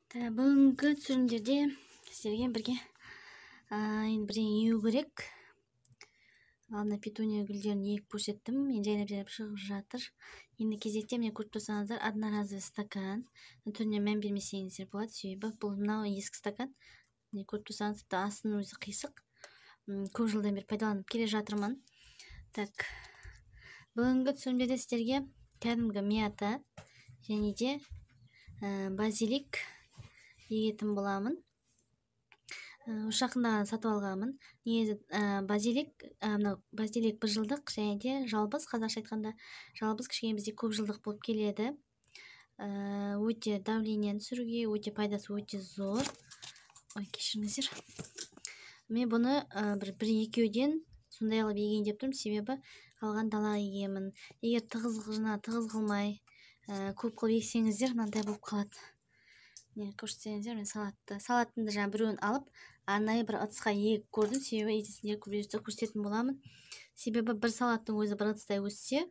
Бүгінгі түсірімдерде сіздерге бірге енді бірдеңе егу керек. Алдында петуния гүлдерін егіп көрсеттім. Мен жайнап шығып жатыр. Енді кезекте міне көріп тұрсаңыздар, одноразовый стакан. Түріне мән бермесеңіздер болады. Себебі бұл мынау ескі стакан. Міне көріп тұрсаңыз, астының өзі қисық. Көп жылдан бері пайдаланып келе жатырмын. Бүгінгі түсірімдерде сіздерге кәдімгі мята және де базилик егетін боламын. Жақында сатып алғанмын. Негізі базилик 1 жылдық және де жалбыз, қазақша айтқанда жалбыз кішкене бізде көп жылдық болып келеді. Өте давлениені түсіруге өте пайдасы өте зор. Ой, кешіріңіздер. Мен бұны бір-екеуден сондай алып егейін деп тұрмын, себебі қалған далаға егемін. Егер тығыз қылмай көп қылып ексеңіздер, мынандай болып қалады. Көрсетсеңіздер, мен салаттың жаңа біреуін алып, арнайы бір ыдысқа егіп көрдім, себебі егесінде көрсететін боламын. Себебі бір салаттың өзі бір ыдыстай өссе,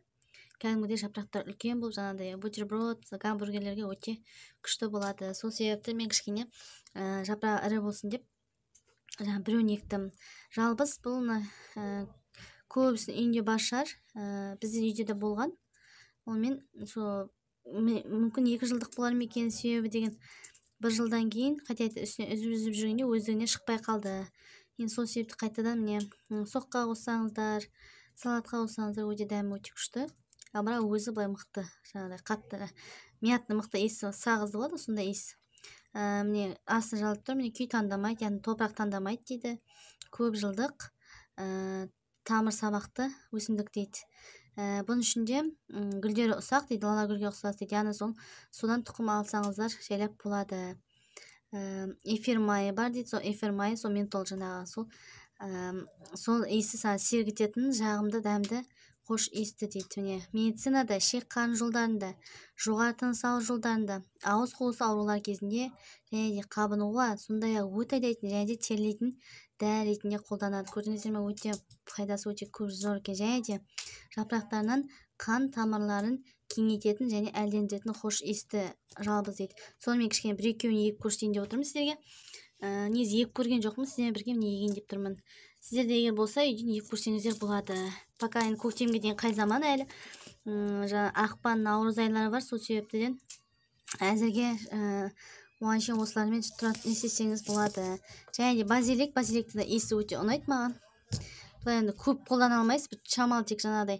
кәдімгідей жапырақтар үлкен болып, жаңағыдай бутерброд, гамбургерлерге өте күшті болады. Сол себепті мен кішкене жапырағы ірі болсын деп жаңа біреуін ектім. Жалбыз бұл көбісінің үйінде бар шығар, біздің үйде де болған. Онымен мүмкін 2 жылдық болар ма екен, себебі деген 1 жылдан кейін қайтадан үстіне үзіп жүргенде өздігінен шықпай қалды. Енді сол себепті қайтадан міне соққа қоссаңыздар, салатқа қоссаңыздар өте дәмі өте күшті. Ал бірақ өзі былай мықты, жаңағыдай қатты, мятный мықты иіс, сағызды болады, сондай иіс. Міне астын жалып тұр, міне күй таңдамайды, яғни топырақ таңдамайды дейді. Көп жылдық тамыр сабақты өсімдік дейді. Бұның ішінде гүлдері ұсақ дейді, лала гүлге ұқсас дейді. Яғни содан тұқым алсаңыздар жайлап болады. Эфир майы бар дейді, сол эфир майы, сол ментол жаңағы, сол иісі сергітетін жағымды дәмді хош иісті дейді. Міне медицинада, ішек-қарын жолдарында, жоғары тыныс алу жолдарында, ауыз қуысы аурулар кезінде және де қабынуға, сондай-ақ өт айдайтын және де терлейтін дәрі ретінде қолданады. Көрдіңіздер ме, өте пайдасы өте көп зор екен. Және де жапырақтарынан қан тамырларын кеңейтетін және әлдендіретін хош иісті жалбыз дейді. Соны мен кішкене 1-2-еуін егіп көрсетейін деп отырмын сіздерге. Негізі егіп көрген жоқпын, сіздермен бірге міне егейін деп тұрмын. Сіздерде егер болса, үйден егіп көрсеңіздер болады. Пока енді көктемге дейін қай заман әлі. Жаңа ақпан, наурыз айлары бар, сол себептен әзірге оған шейін осылармен не істесеңіз болады. Және де базиликті иісі өте ұнайды маған. Бұл енді көп қолдана алмайсыз, шамалы тек жаңағыдай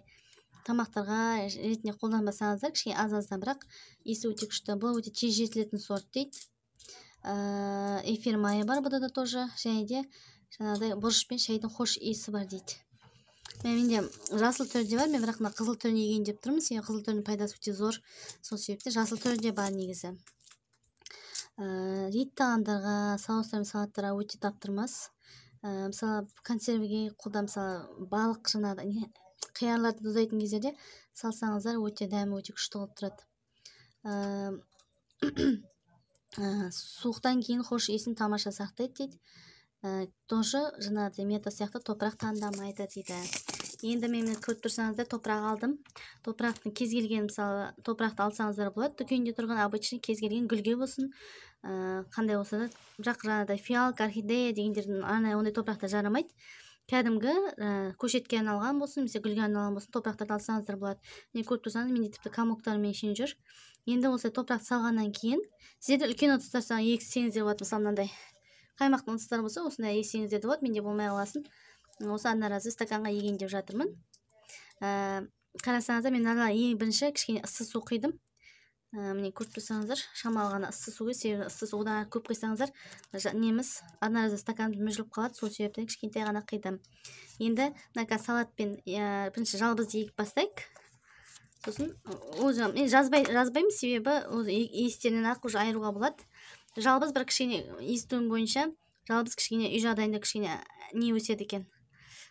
тамақтарға ретінде қолданбасаңыздар, кішкене аз-аздан, бірақ иісі өте күшті. Бұл өте тез жетілетін сорт дейді. Эфир майы бар бұда да тоже, және де жаңағыдай бұрыш пен шайдың хош иісі бар дейді. Менде жасыл түрде бар, мен бірақ қызыл түріне егейін деп тұрмын, себебі қызыл түрінің пайдасы өте зор. Сол себепті жасыл түрде бар негізі. Ет тағамдарға, соустар мен салаттарға өте таптырмас. Мысалы консервіге мысалы балық жаңағы қиярларды тұздайтын кездерде салсаңыздар өте дәмі өте күшті болып тұрады. Суықтан кейін хош иісін тамаша сақтайды дейді. Тоже жаңағыдай мета сияқты топырақ таңдамайды дейді. Енді мен көріп тұрсаңыздар, топырақ алдым. Топырақтың кез келген, мысалы топырақты алсаңыздар болады. Дүкенде тұрған обычный кез келген гүлге болсын, қандай болса да, бірақ жаңағыдай фиалка, орхидея дегендердің арнайы ондай топырақта жарамайды. Кәдімгі көшетке арналған болсын, немесе гүлге арналған болсын, топырақтарды алсаңыздар болады. Мен көріп тұрсаңыз, менде тіпті комоктарымен шейін жүр. Енді осылай топырақ салғаннан кейін сіздерде үлкен ыдыстар егсеңіздер болады. Мысалы мынандай қаймақтың ыдыстары болса, осындай егсеңіздер болады. Менде болмай қаласын. Осы одноразовый стаканға егейін деп жатырмын. Қарасаңыздар, мен ең бірінші кішкене ыссы су құйдым. Міне көріп тұрсаңыздар, шамалы ғана ыссы су, себебі ыссы су одан көп құйсаңыздар, одноразовый стакан мүжіліп қалады. Сол себептен кішкентай ғана құйдым. Енді салатпен бірінші жалбызды егіп бастайық. Сосын мен жазбаймын, себебі иістерінен ақ уже айыруға болады. Жалбыз бір кішкене естуім бойынша, жалбыз кішкене үй жағдайында кішкене не өседі екен,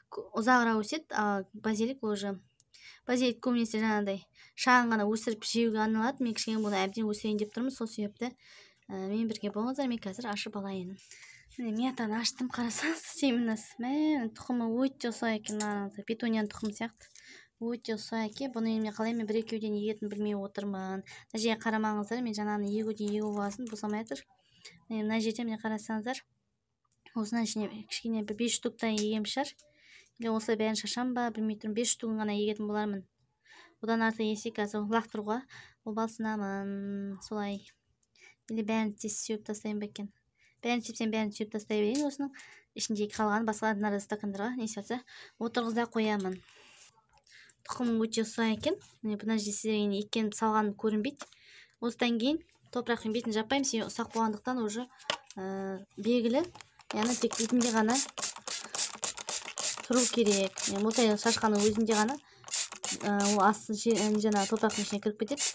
ұзағырақ өседі. Ал базилик көбінесе жаңағыдай шағын ғана өсіріп жеуге арналады. Мен кішкене бұны әбден өсірейін деп тұрмын. Сол себепті мен бірге болыңыздар, мен қазір ашып алайын. Міне мятаны аштым, қарасаңыз, семенасы. Тұқымы өте ұсақ екен, петунияның тұқымы сияқты. Өте ұсақ екен. Бұны мен қалай 1-2-еуден егетін білмей отырмын. Нәтижеге қарамаңыздар, мен жаңағыны егуден егу боласын босамай жатыр. мына жерде міне қарасаңыздар, осының ішіне кішкене бір 5 штуктан егем шығар. Или осылай бәрін шашам ба, білмей тұрмын. 5 штугын ғана егетін болармын. Одан артық есе қазір лақтыруға обалсынамын. Солай. Или бәрін тез сүйіп тастайын ба екен. Бәрін сүйіпсем бәрін сүйіп тастай берейін. Осының ішіндегі қалған басқа наразы стакандарға не істесе отырғызда қоямын. Тұқымым өте ұсай екен. Міне бұна жерде сіздерге еккен салғаным көрінбейді. Осыдан кейін топырақтың бетін жаппаймын. Себебі ұсақ болғандықтан уже белгілі. Яғни тек бетінде ғана тұру керек. Осылай шашқанның өзінде ғана ол асты жаңа топырақтың ішіне кіріп кетеді.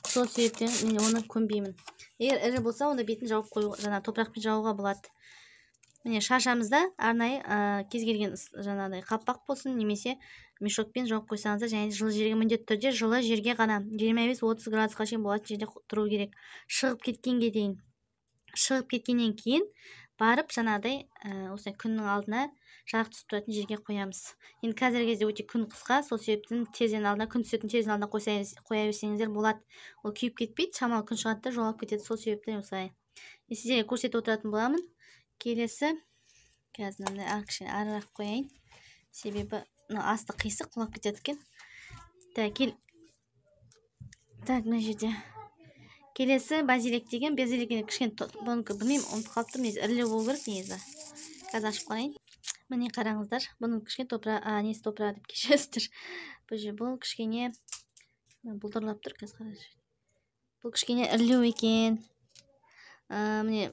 Сол себептен мен оны көнбеймін. Егер ірі болса, онда бетін жауып қою, жаңа топырақпен жауға болады. Міне шашамызда арнайы кез келген жаңағыдай қаппақ болсын, немесе мешокпен жауып қойсаңыздар, және жылы жерге міндетті түрде жылы жерге ғана 25-30 градусқа шейін болатын жерде тұру керек. Шығып кеткенге дейін. Шығып кеткеннен кейін барып жаңағыдай осылай күннің алдына жарық түсіп тұратын жерге қоямыз. Енді қазіргі кезде өте күн қысқа, сол себептен терезенің алдына, күн түсетін терезенің алдына қоя берсеңіздер болады. Ол күйіп кетпейді, шамалы күн шығады да жоғалып кетеді. Сол себептен осылай. Сіздерге көрсетіп отыратын боламын. Келесі қазір мынандай арырақ қояйын. Себебі асты қисық құлап кетеді екен. Так, мына жерде келесі базилик деген, базиликке кішкене бұныкі білмеймін, ұмытып қалыптым, негізі ірілеу болу керек негізі. Қазір ашып қарайын. Міне қараңыздар, бұның кішкене несі топырақ деп кешіріңіздер. Бұл кішкене бұлдырлап тұр, қазір қараңыздар. Бұл кішкене ірілеу екен. Міне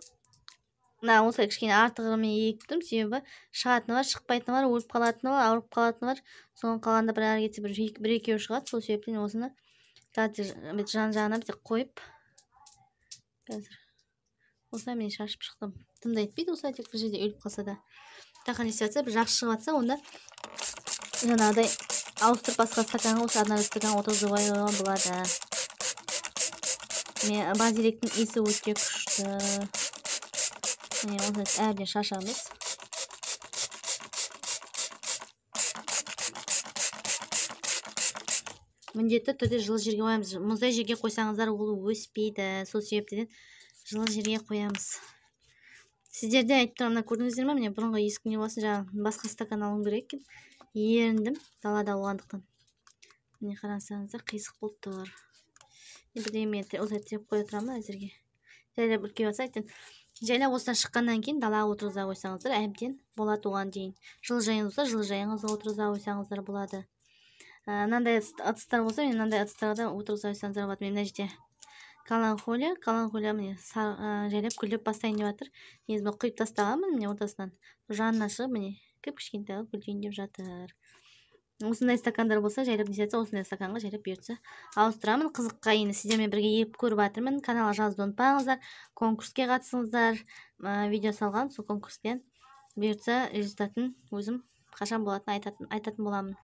осылай кішкене артығымен ектім, себебі шығатыны бар, шықпайтыны бар, өліп қалатыны бар, ауырып қалатыны бар. Соның қалғанда бір ары кетсе бір екеуі шығады. Сол себептен осыны қазір жан-жағына бітіп қойып, қазір осылай мен шашып шықтым. Тым да етпейді, осылай тек бір жерде өліп қалса да. Таққан есе жатса, бір жақсы шығып жатса, онда жаңағыдай ауыстырып басқа стаканға, осы арнайы стаканға отырғызып қоюға болады. Мен базиликтің иісі өте күшті. Міне осылай әбден шашамыз. Міндетті түрде жылы жерге қоямыз. Мұздай жерге қойсаңыздар, ол өспейді. Сол себептен жылы жерге қоямыз. Сіздерде айтып тұрғанда көрдіңіздер ме? Міне бұрынғы ескі не болсын, жаңа басқа стакан алуым керек екен. Еріндім далада болғандықтан. Міне қарасаңыздар, қисық болып тұр. Бірдеңе мен осылай тіреп қоя тұрамын әзірге. Жайлап үлкейіп жатса, айтын жайлап осыдан шыққаннан кейін далаға отырғыза қойсаңыздар, әбден болады оған дейін. Жылыжайыңыз болса, жылыжайыңызға отырғыза қойсаңыздар болады. Мынандай ыдыстар болса, мен мынандай ыдыстарда отырғыза қойсаңыздар болады. Мен мына жерде каланхолия міне жайлап гүлдеп бастайын деп жатыр. Негізі мен құйып тастағанмын, міне ортасынан жанына шығып, міне кіп-кішкентай гүлдейін деп жатыр. Осындай стакандар болса, жайлап не етсе, осындай стаканға жайлап бұйыртса ауыстырамын. Қызыққа енді сіздермен бірге егіп көріп жатырмын. Каналға жазуды ұмытпаңыздар. Конкурске қатысыңыздар. Видео салған, сол конкурстен бұйыртса результатын өзім қашан болатынын айтатын боламын.